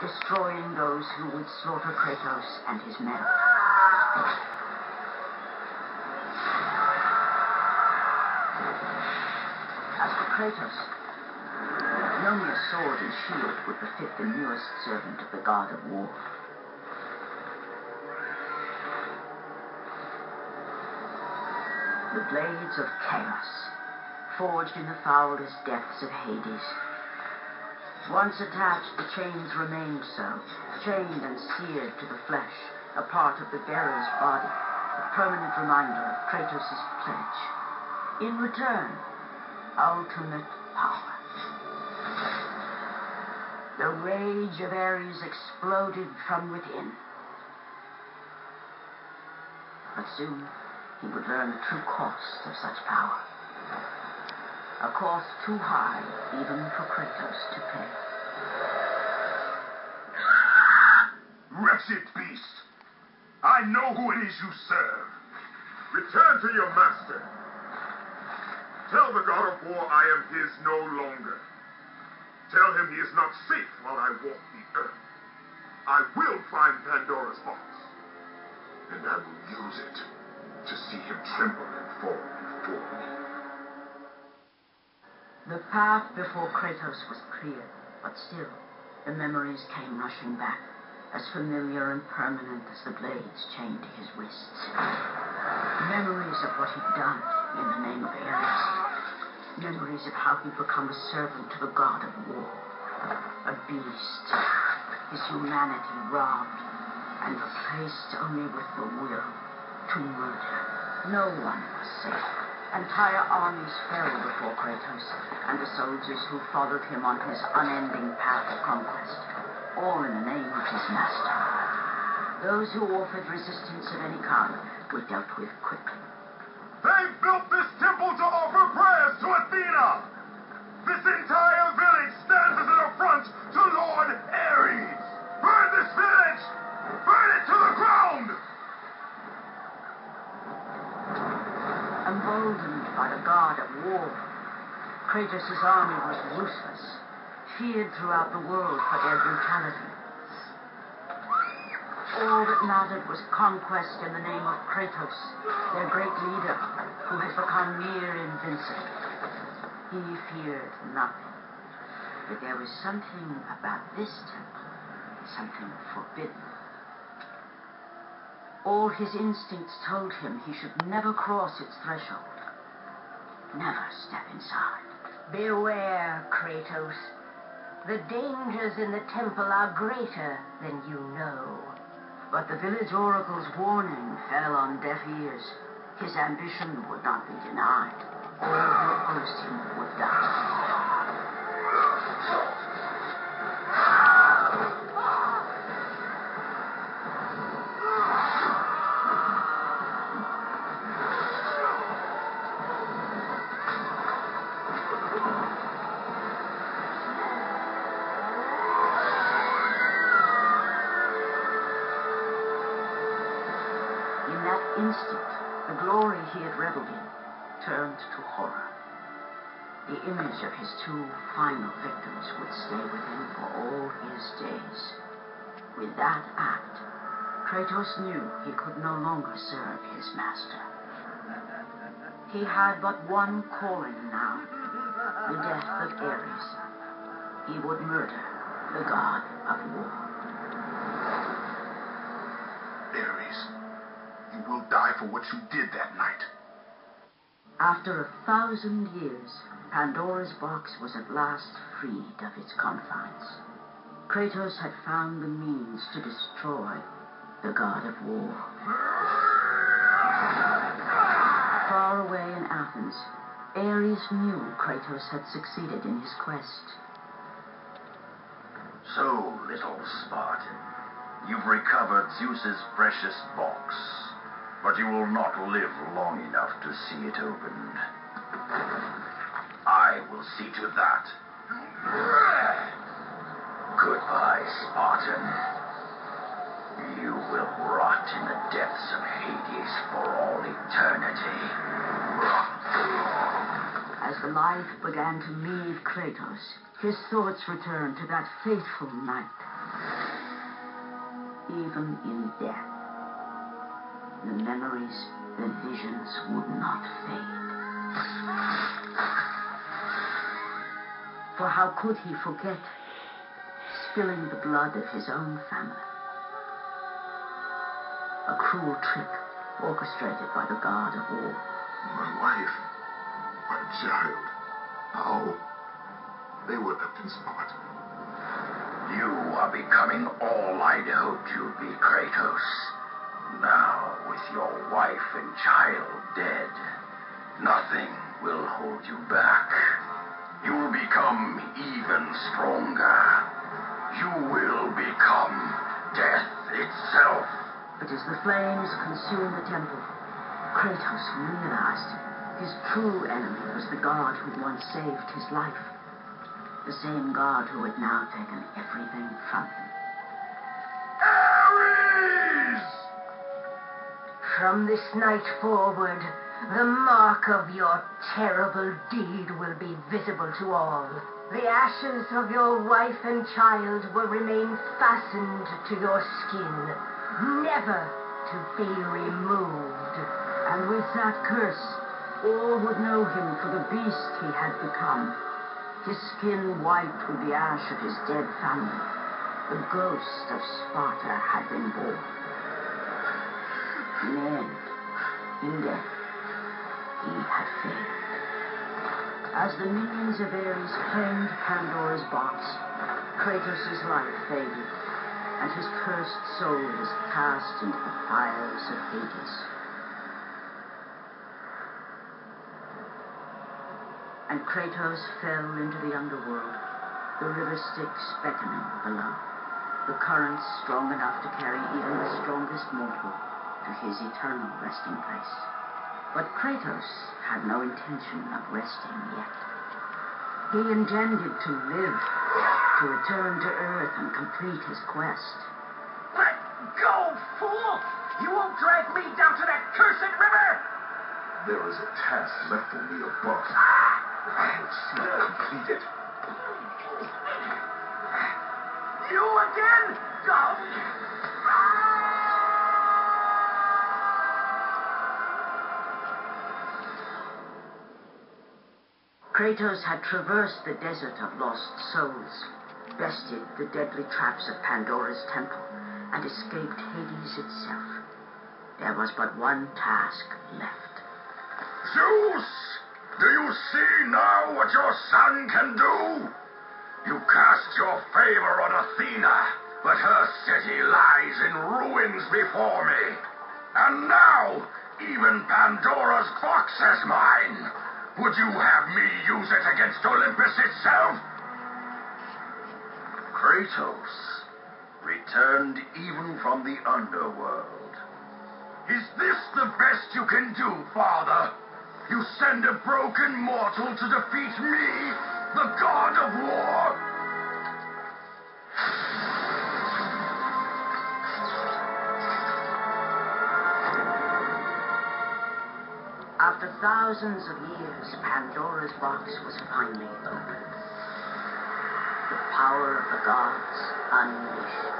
destroying those who would slaughter Kratos and his men. As for Kratos, only a sword and shield would befit the newest servant of the god of war. The blades of chaos, forged in the foulest depths of Hades. Once attached, the chains remained so, chained and seared to the flesh, a part of the bearer's body, a permanent reminder of Kratos' pledge. In return, ultimate power. The rage of Ares exploded from within. But soon, he would learn the true cost of such power. A cost too high even for Kratos to pay. Wretched beast! I know who it is you serve. Return to your master. Tell the god of war I am his no longer. Tell him he is not safe while I walk the earth. I will find Pandora's box, and I will use it to see him tremble and fall before me. The path before Kratos was clear, but still, the memories came rushing back, as familiar and permanent as the blades chained to his wrists. Memories of what he'd done in the name of Ares. Memories of how he'd become a servant to the god of war. A beast, his humanity robbed and replaced only with the will to murder. No one was safe. Entire armies fell before Kratos and the soldiers who followed him on his unending path of conquest, all in the name of his master. Those who offered resistance of any kind were dealt with quickly. They built this temple to offer prayers to Athena! This entire village stands as an affront to Lord Ares! Burn this village! Burn it to the ground! Emboldened by the god of war, Kratos' army was ruthless, feared throughout the world for their brutality. All that mattered was conquest in the name of Kratos, their great leader, who had become near invincible. He feared nothing. But there was something about this temple, something forbidden. All his instincts told him he should never cross its threshold. Never step inside. Beware, Kratos. The dangers in the temple are greater than you know. But the village oracle's warning fell on deaf ears. His ambition would not be denied. All who opposed him would die. Instant, the glory he had reveled in turned to horror. The image of his two final victims would stay with him for all his days. With that act, Kratos knew he could no longer serve his master. He had but one calling now, the death of Ares. He would murder the god of war. Ares, you will die for what you did that night. After 1,000 years, Pandora's box was at last freed of its confines. Kratos had found the means to destroy the god of war. Far away in Athens, Ares knew Kratos had succeeded in his quest. So, little Spartan, you've recovered Zeus's precious box. But you will not live long enough to see it opened. I will see to that. Goodbye, Spartan. You will rot in the depths of Hades for all eternity. As the life began to leave Kratos, his thoughts returned to that fateful night. even in death. The memories, the visions would not fade. For how could he forget spilling the blood of his own family? A cruel trick orchestrated by the God of War. My wife, my child, how they were left in spot. You are becoming all I'd hoped you'd be, Kratos. Now, with your wife and child dead, nothing will hold you back. You will become even stronger. You will become death itself. But as the flames consumed the temple, Kratos realized his true enemy was the god who once saved his life. The same god who had now taken everything from him. Ares! From this night forward, the mark of your terrible deed will be visible to all. The ashes of your wife and child will remain fastened to your skin, never to be removed. And with that curse, all would know him for the beast he had become. His skin white with the ash of his dead family. The ghost of Sparta had been born. In the end, in death, he had failed. As the minions of Ares claimed Pandora's box, Kratos' life faded, and his cursed soul was cast into the fires of Hades. And Kratos fell into the underworld, the river Styx beckoning below, the currents strong enough to carry even the strongest mortal to his eternal resting place. But Kratos had no intention of resting yet. He intended to live, to return to Earth and complete his quest. Let go, fool! You won't drag me down to that cursed river! There is a task left for me above. I will see it completed. You again? Go! Kratos had traversed the desert of lost souls, bested the deadly traps of Pandora's temple, and escaped Hades itself. There was but one task left. Zeus! Do you see now what your son can do? You cast your favor on Athena, but her city lies in ruins before me. And now, even Pandora's box is mine. Would you have me use it against Olympus itself? Kratos returned even from the underworld. Is this the best you can do, Father? You send a broken mortal to defeat me, the god of war? After thousands of years, Pandora's box was finally opened. The power of the gods unleashed.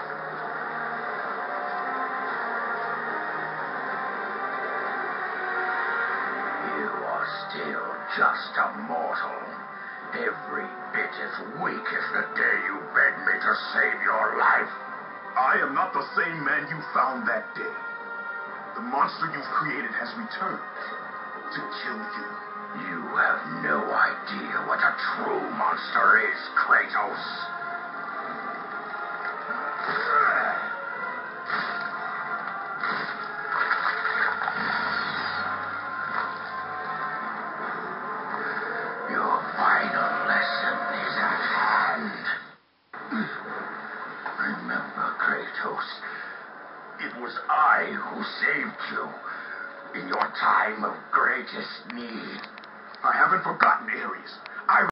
You are still just a mortal. Every bit as weak as the day you begged me to save your life. I am not the same man you found that day. The monster you've created has returned to kill you. You have no idea what a true monster is, Kratos. Your final lesson is at hand. Remember, Kratos, it was I who saved you in your time of greatest need. I haven't forgotten, Ares.